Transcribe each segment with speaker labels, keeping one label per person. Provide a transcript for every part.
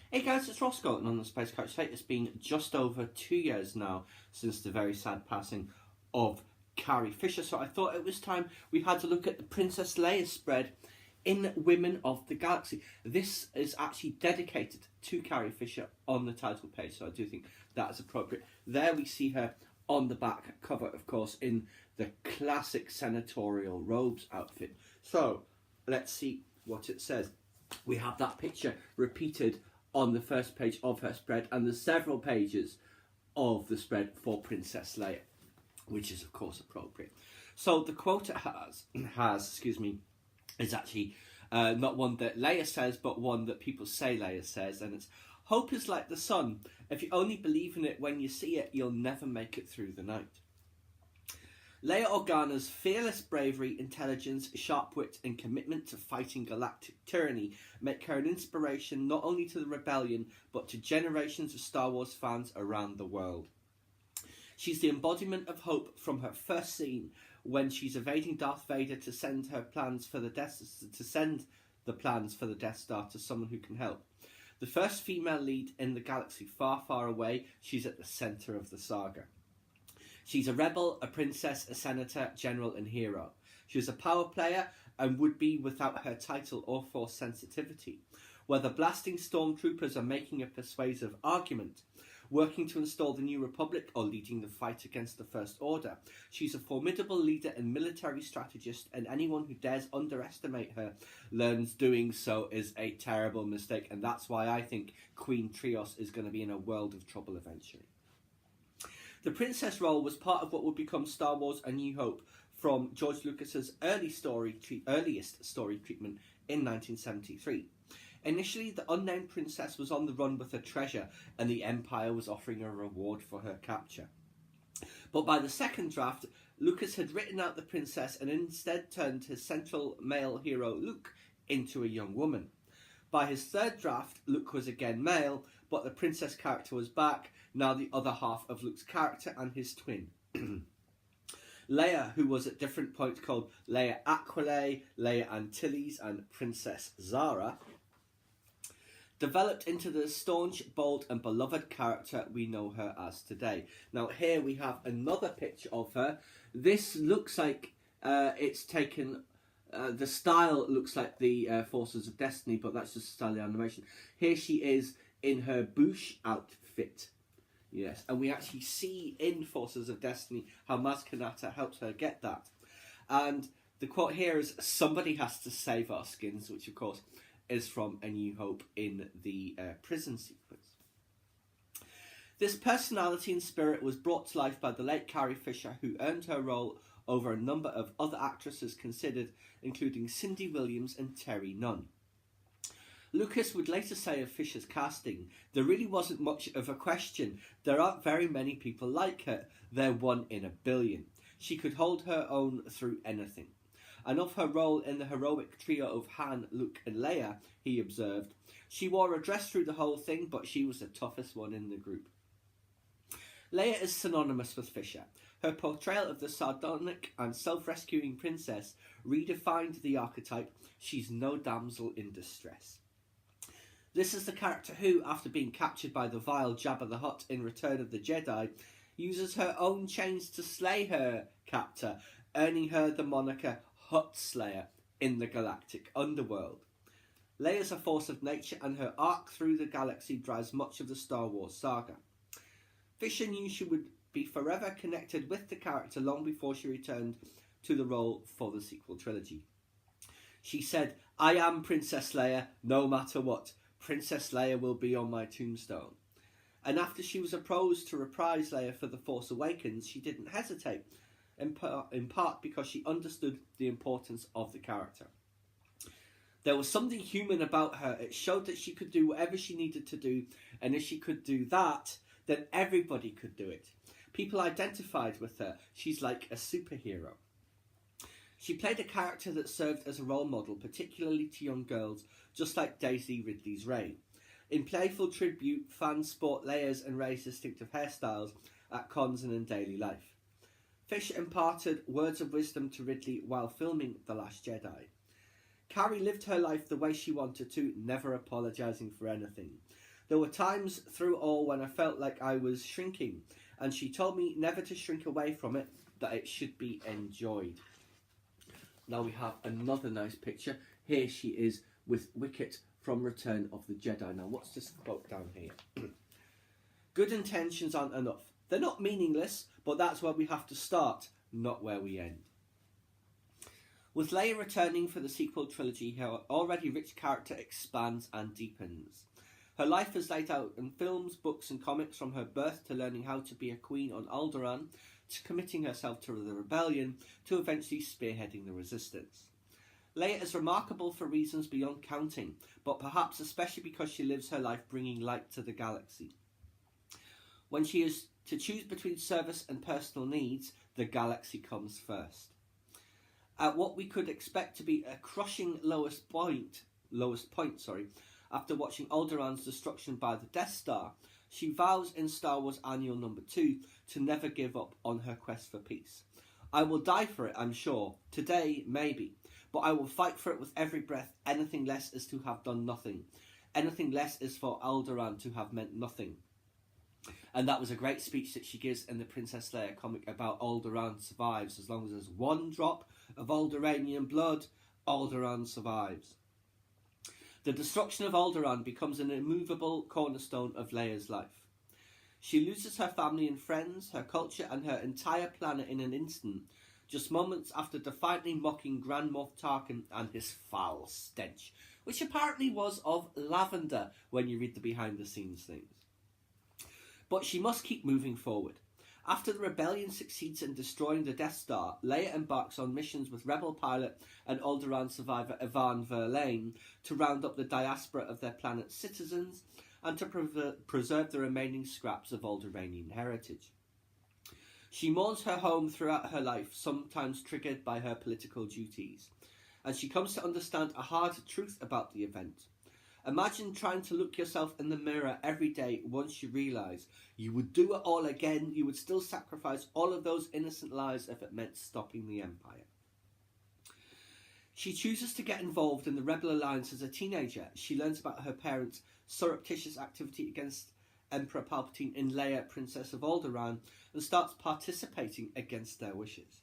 Speaker 1: Hey guys, it's Ross Golden on the Space Couch Slate. It's been just over 2 years now since the very sad passing of Carrie Fisher, so I thought it was time we had to look at the Princess Leia spread in Women of the Galaxy. This is actually dedicated to Carrie Fisher on the title page, so I do think that is appropriate. There we see her on the back cover, of course, in the classic senatorial robes outfit. So let's see what it says. We have that picture repeated on the first page of her spread, and there's several pages of the spread for Princess Leia, which is of course appropriate. So the quote it has is actually not one that Leia says, but one that people say Leia says, and it's, "Hope is like the sun. If you only believe in it when you see it, you'll never make it through the night." Leia Organa's fearless bravery, intelligence, sharp wit and commitment to fighting galactic tyranny make her an inspiration not only to the rebellion but to generations of Star Wars fans around the world. She's the embodiment of hope from her first scene when she's evading Darth Vader to send the plans for the Death Star to someone who can help. The first female lead in the galaxy far, far away, she's at the centre of the saga. She's a rebel, a princess, a senator, general and hero. She was a power player and would be without her title or force sensitivity. Whether blasting stormtroopers or making a persuasive argument, working to install the New Republic or leading the fight against the First Order, she's a formidable leader and military strategist, and anyone who dares underestimate her learns doing so is a terrible mistake, and that's why I think Queen Trios is going to be in a world of trouble eventually. The princess role was part of what would become Star Wars A New Hope from George Lucas's earliest story treatment in 1973. Initially, the unnamed princess was on the run with her treasure, and the Empire was offering a reward for her capture. But by the second draft, Lucas had written out the princess and instead turned his central male hero, Luke, into a young woman. By his third draft, Luke was again male, but the princess character was back, now the other half of Luke's character and his twin. Leia, who was at different points called Leia Aquila, Leia Antilles and Princess Zara, developed into the staunch, bold and beloved character we know her as today. Now here we have another picture of her. This looks like it's taken... the style looks like the Forces of Destiny, but that's just style of animation. Here she is in her Bouche outfit. Yes, and we actually see in Forces of Destiny how Maz Kanata helps her get that. And the quote here is, "Somebody has to save our skins," which of course is from A New Hope in the prison sequence. This personality and spirit was brought to life by the late Carrie Fisher, who earned her role over a number of other actresses considered, including Cindy Williams and Terry Nunn. Lucas would later say of Fisher's casting, "There really wasn't much of a question. There aren't very many people like her. They're 1 in a billion. She could hold her own through anything." And of her role in the heroic trio of Han, Luke and Leia, he observed, "She wore a dress through the whole thing, but she was the toughest one in the group." Leia is synonymous with Fisher. Her portrayal of the sardonic and self-rescuing princess redefined the archetype. She's no damsel in distress. This is the character who, after being captured by the vile Jabba the Hutt in Return of the Jedi, uses her own chains to slay her captor, earning her the moniker Hutt Slayer in the galactic underworld. Leia is a force of nature, and her arc through the galaxy drives much of the Star Wars saga. Fisher knew she would be forever connected with the character long before she returned to the role for the sequel trilogy. She said, "I am Princess Leia, no matter what. Princess Leia will be on my tombstone." And after she was approached to reprise Leia for The Force Awakens, she didn't hesitate, in part because she understood the importance of the character. There was something human about her. It showed that she could do whatever she needed to do, and if she could do that, then everybody could do it. People identified with her. She's like a superhero. She played a character that served as a role model, particularly to young girls, just like Daisy Ridley's Rey. In playful tribute, fans sport Leia's and Rey's distinctive hairstyles at cons and in daily life. Fisher imparted words of wisdom to Ridley while filming The Last Jedi. Carrie lived her life the way she wanted to, never apologising for anything. There were times through all when I felt like I was shrinking, and she told me never to shrink away from it, that it should be enjoyed. Now we have another nice picture. Here she is with Wicket from Return of the Jedi. Now what's this quote down here? Good intentions aren't enough. They're not meaningless, but that's where we have to start, not where we end. With Leia returning for the sequel trilogy, her already rich character expands and deepens. Her life is laid out in films, books and comics, from her birth to learning how to be a queen on Alderaan, to committing herself to the rebellion, to eventually spearheading the resistance. Leia is remarkable for reasons beyond counting, but perhaps especially because she lives her life bringing light to the galaxy. When she is to choose between service and personal needs, the galaxy comes first. At what we could expect to be a crushing lowest point, after watching Alderaan's destruction by the Death Star, she vows in Star Wars Annual Number 2 to never give up on her quest for peace. I will die for it, I'm sure. Today, maybe. But I will fight for it with every breath. Anything less is to have done nothing. Anything less is for Alderaan to have meant nothing. And that was a great speech that she gives in the Princess Leia comic about Alderaan survives. As long as there's one drop of Alderaanian blood, Alderaan survives. The destruction of Alderaan becomes an immovable cornerstone of Leia's life. She loses her family and friends, her culture and her entire planet in an instant, just moments after defiantly mocking Grand Moff Tarkin and his foul stench, which apparently was of lavender when you read the behind-the-scenes things. But she must keep moving forward. After the rebellion succeeds in destroying the Death Star, Leia embarks on missions with rebel pilot and Alderaan survivor Yvonne Verlaine to round up the diaspora of their planet's citizens and to preserve the remaining scraps of Alderaanian heritage. She mourns her home throughout her life, sometimes triggered by her political duties, and she comes to understand a hard truth about the event. Imagine trying to look yourself in the mirror every day once you realise you would do it all again, you would still sacrifice all of those innocent lives if it meant stopping the Empire. She chooses to get involved in the Rebel Alliance as a teenager. She learns about her parents' surreptitious activity against Emperor Palpatine in Leia, Princess of Alderaan, and starts participating against their wishes.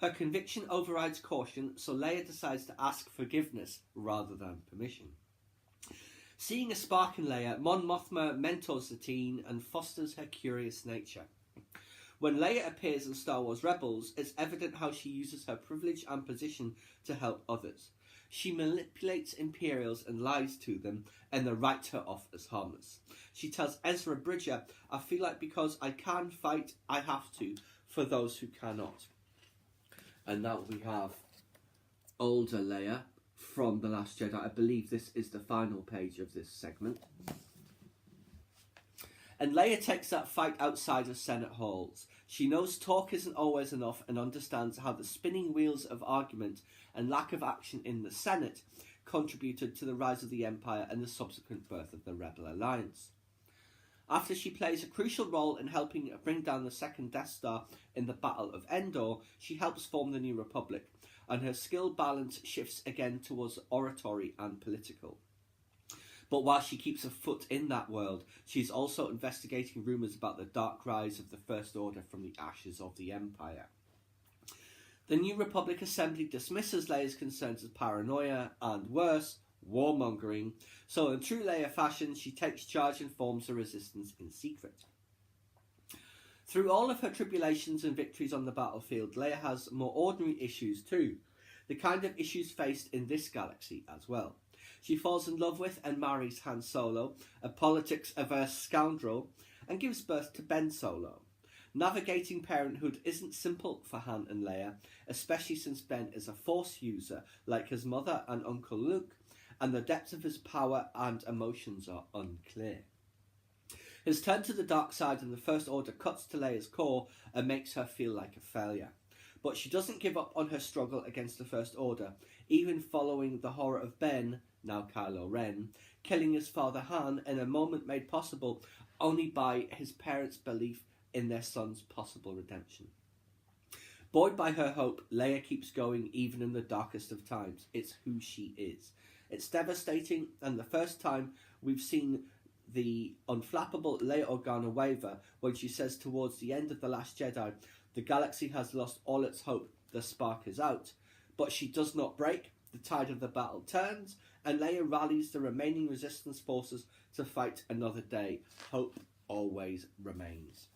Speaker 1: Her conviction overrides caution, so Leia decides to ask forgiveness rather than permission. Seeing a spark in Leia, Mon Mothma mentors the teen and fosters her curious nature. When Leia appears in Star Wars Rebels, it's evident how she uses her privilege and position to help others. She manipulates Imperials and lies to them, and they write her off as harmless. She tells Ezra Bridger, I feel like because I can fight, I have to, for those who cannot. And now we have older Leia from The Last Jedi. I believe this is the final page of this segment. And Leia takes that fight outside of Senate halls. She knows talk isn't always enough and understands how the spinning wheels of argument and lack of action in the Senate contributed to the rise of the Empire and the subsequent birth of the Rebel Alliance. After she plays a crucial role in helping bring down the second Death Star in the Battle of Endor, she helps form the New Republic, and her skill balance shifts again towards oratory and political. But while she keeps a foot in that world, she's also investigating rumours about the dark rise of the First Order from the ashes of the Empire. The New Republic Assembly dismisses Leia's concerns as paranoia and, worse, warmongering, so in true Leia fashion, she takes charge and forms the resistance in secret. Through all of her tribulations and victories on the battlefield, Leia has more ordinary issues too, the kind of issues faced in this galaxy as well. She falls in love with and marries Han Solo, a politics-averse scoundrel, and gives birth to Ben Solo. Navigating parenthood isn't simple for Han and Leia, especially since Ben is a Force user like his mother and Uncle Luke, and the depths of his power and emotions are unclear. His turn to the dark side in the First Order cuts to Leia's core and makes her feel like a failure. But she doesn't give up on her struggle against the First Order, even following the horror of Ben, now Kylo Ren, killing his father Han in a moment made possible only by his parents' belief in their son's possible redemption. Buoyed by her hope, Leia keeps going even in the darkest of times. It's who she is. It's devastating, and the first time we've seen the unflappable Leia Organa waver when she says towards the end of The Last Jedi, the galaxy has lost all its hope, the spark is out. But she does not break, the tide of the battle turns, and Leia rallies the remaining resistance forces to fight another day. Hope always remains.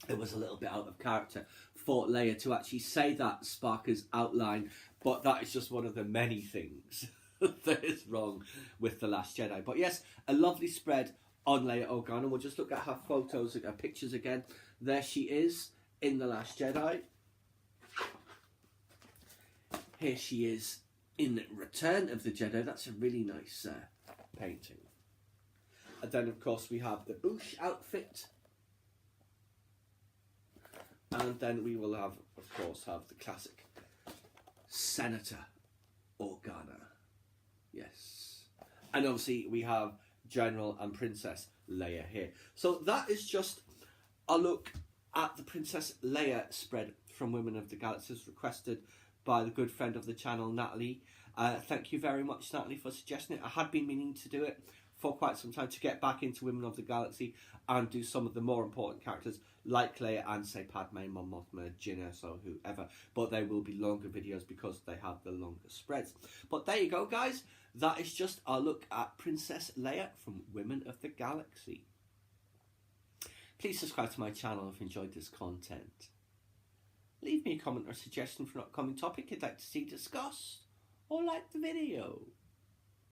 Speaker 1: It was a little bit out of character for Leia to actually say that spark is outlined, but that is just one of the many things that is wrong with The Last Jedi. But yes, a lovely spread on Leia Organa. We'll just look at her photos, her pictures again. There she is in The Last Jedi. Here she is in Return of the Jedi. That's a really nice painting. And then, of course, we have the Bouche outfit. And then we will have, of course, the classic Senator Organa. Yes. And obviously we have General and Princess Leia here. So that is just a look at the Princess Leia spread from Women of the Galaxies, requested by the good friend of the channel, Natalie. Thank you very much, Natalie, for suggesting it. I had been meaning to do it for quite some time, to get back into Women of the Galaxy and do some of the more important characters like Leia and, say, Padme, Mon Mothma, Jyn, or whoever. But they will be longer videos because they have the longer spreads. But there you go, guys. That is just our look at Princess Leia from Women of the Galaxy. Please subscribe to my channel if you enjoyed this content. Leave me a comment or suggestion for an upcoming topic you'd like to see discussed, or like the video.